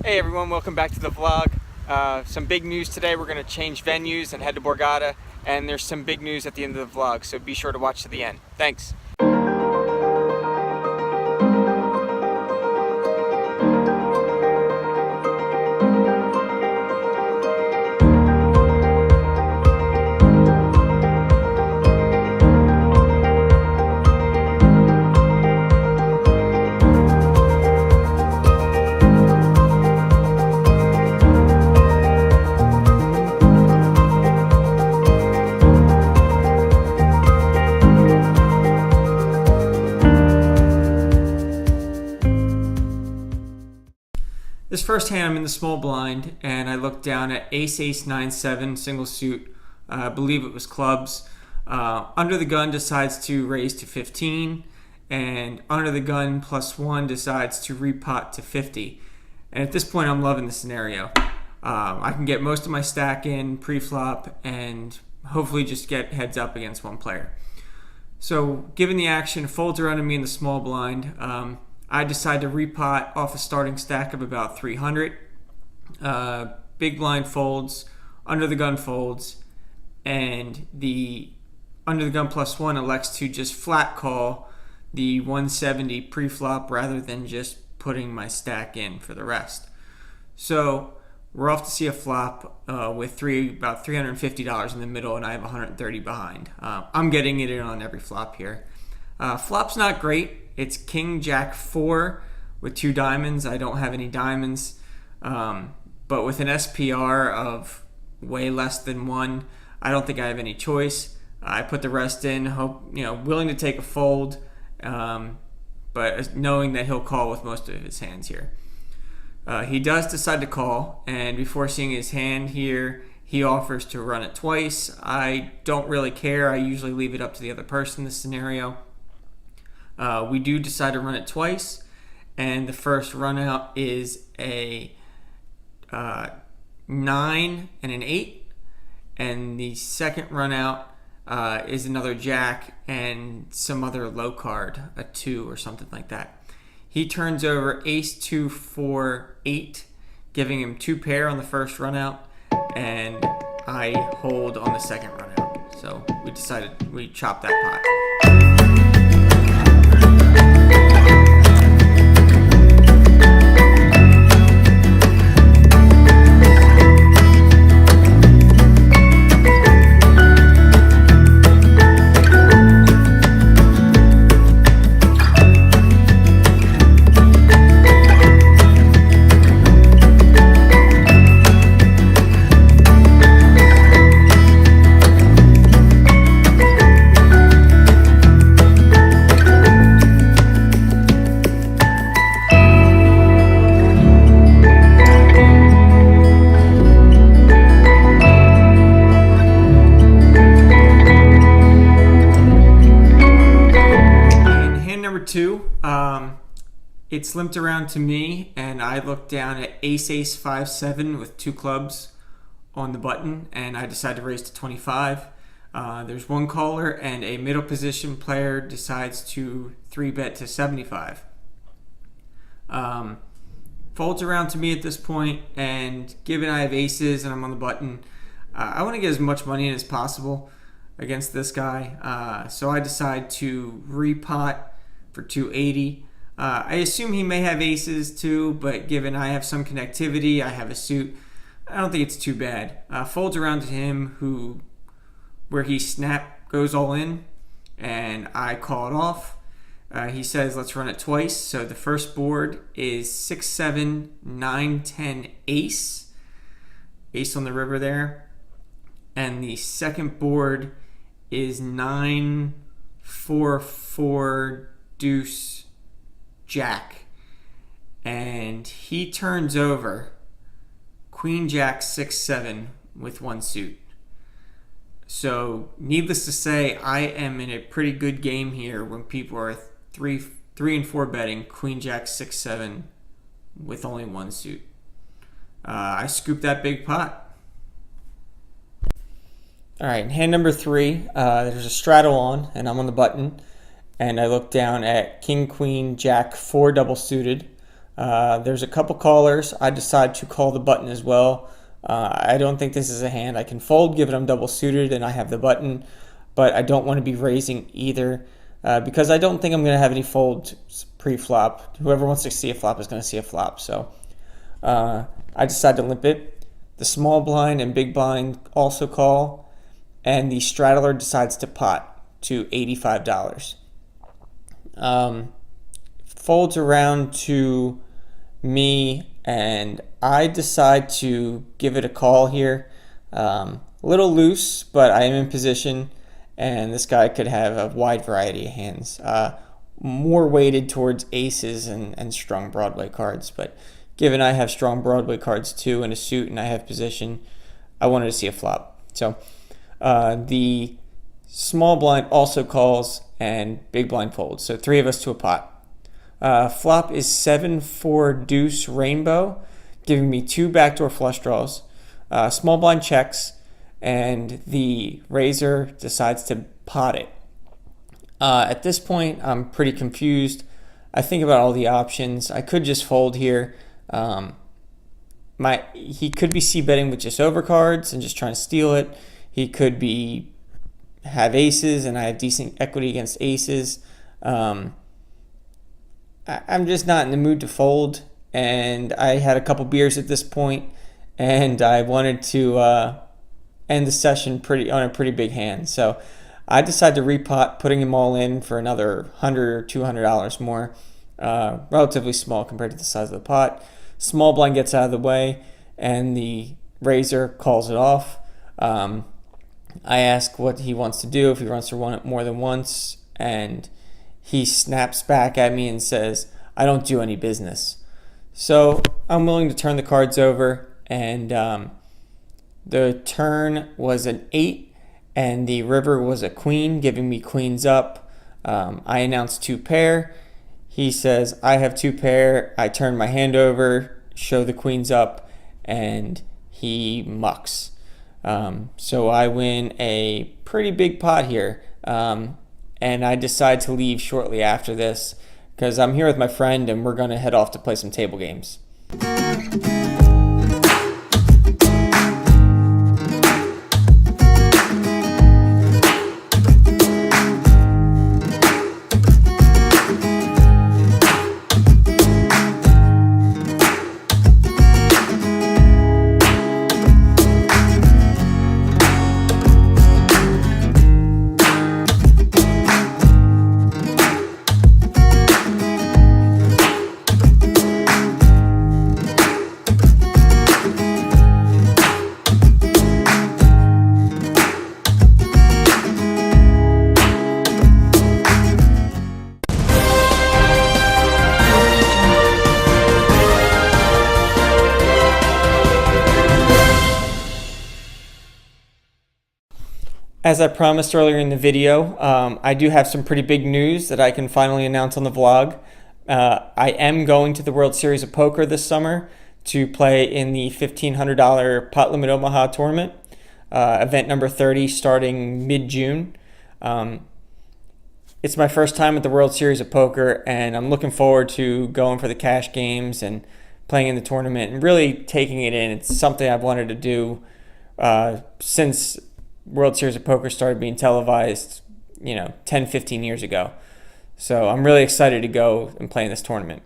Hey everyone, welcome back to the vlog. Some big news today. We're going to change venues and head to Borgata, and there's some big news at the end of the vlog, so be sure to watch to the end. Thanks. This first hand, I'm in the small blind, and I look down at ace 9-7 single suit. I believe it was clubs. Under the gun decides to raise to 15, and under the gun +1 decides to repot to 50. And at this point, I'm loving the scenario. I can get most of my stack in pre-flop and hopefully just get heads up against one player. So, given the action, folds around to me in the small blind. I decide to repot off a starting stack of about 300. Big blind folds, under the gun folds, and the under the gun +1 elects to just flat call the 170 pre-flop rather than just putting my stack in for the rest. So we're off to see a flop with about $350 in the middle, and I have 130 behind. I'm getting it in on every flop here. Flop's not great. It's King Jack 4 with 2 diamonds. I don't have any diamonds, but with an SPR of way less than 1, I don't think I have any choice. I put the rest in, willing to take a fold, but knowing that he'll call with most of his hands here. He does decide to call, and before seeing his hand here, he offers to run it twice. I don't really care. I usually leave it up to the other person in this scenario. We do decide to run it twice, and the first run out is a 9 and an 8, and the second run out is another jack and some other low card, a 2 or something like that. He turns over ace 2 4 8, giving him 2 pair on the first run out, and I hold on the second run out. So we decided we chop that pot. It's limped around to me, and I look down at ace 5-7 with 2 clubs on the button, and I decide to raise to 25. There's one caller, and a middle position player decides to 3-bet to 75. Folds around to me at this point, and given I have aces and I'm on the button, I want to get as much money in as possible against this guy. So I decide to repot for 280. I assume he may have aces too, but given I have some connectivity, I have a suit, I don't think it's too bad. Folds around to him, where he goes all in, and I call it off. He says let's run it twice. So the first board is 6-7 9-10 ace on the river there, and the second board is 9-4-4 deuce jack, and he turns over Queen Jack 6-7 with 1 suit. So needless to say, I am in a pretty good game here when people are 3 and 4 betting Queen Jack 6-7 with only 1 suit. I scoop that big pot. All right, hand number 3, there's a straddle on, and I'm on the button, and I look down at King, Queen, Jack, 4 double suited. There's a couple callers. I decide to call the button as well. I don't think this is a hand I can fold given I'm double suited and I have the button, but I don't want to be raising either because I don't think I'm going to have any folds pre-flop. Whoever wants to see a flop is going to see a flop. So I decide to limp it. The small blind and big blind also call, and the straddler decides to pot to $85. Folds around to me, and I decide to give it a call here. A little loose, but I am in position, and this guy could have a wide variety of hands. More weighted towards aces and strong Broadway cards, but given I have strong Broadway cards too and a suit and I have position, I wanted to see a flop. So the small blind also calls and big blind folds. So 3 of us to a pot. Flop is 7-4 deuce rainbow, giving me 2 backdoor flush draws. Small blind checks, and the raiser decides to pot it. At this point, I'm pretty confused. I think about all the options. I could just fold here. He could be c-betting with just overcards and just trying to steal it. He could have aces, and I have decent equity against aces. I'm just not in the mood to fold, and I had a couple beers at this point, and I wanted to end the session on a pretty big hand. So I decided to repot, putting them all in for another $100 or $200 more. Relatively small compared to the size of the pot. Small blind gets out of the way, and the raiser calls it off. I ask what he wants to do, if he wants to run it more than once, and he snaps back at me and says, "I don't do any business." So I'm willing to turn the cards over, and the turn was an 8, and the river was a queen, giving me queens up. I announced 2 pair. He says, "I have 2 pair." I turn my hand over, show the queens up, and he mucks. So I win a pretty big pot here. And I decide to leave shortly after this because I'm here with my friend and we're going to head off to play some table games. As I promised earlier in the video, I do have some pretty big news that I can finally announce on the vlog. I am going to the World Series of Poker this summer to play in the $1,500 Pot Limit Omaha tournament, event number 30 starting mid-June. It's my first time at the World Series of Poker, and I'm looking forward to going for the cash games and playing in the tournament and really taking it in. It's something I've wanted to do since World Series of Poker started being televised, 10, 15 years ago. So I'm really excited to go and play in this tournament.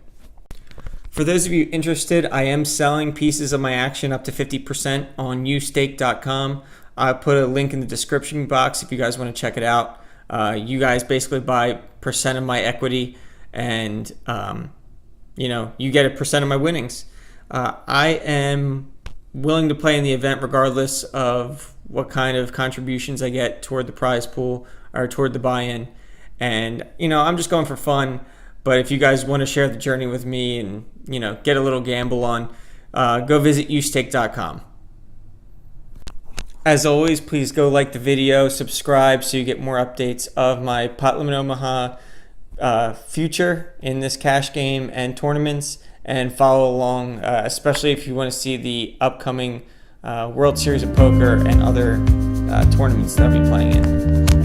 For those of you interested, I am selling pieces of my action up to 50% onustake.com. I put a link in the description box if you guys want to check it out. You guys basically buy percent of my equity, and you get a percent of my winnings. I am willing to play in the event regardless of what kind of contributions I get toward the prize pool or toward the buy-in. And, I'm just going for fun. But if you guys want to share the journey with me and, get a little gamble on, go visit ustake.com. As always, please go like the video, subscribe so you get more updates of my Pot Limit Omaha future in this cash game and tournaments, and follow along, especially if you want to see the upcoming World Series of Poker and other tournaments that I'll be playing in.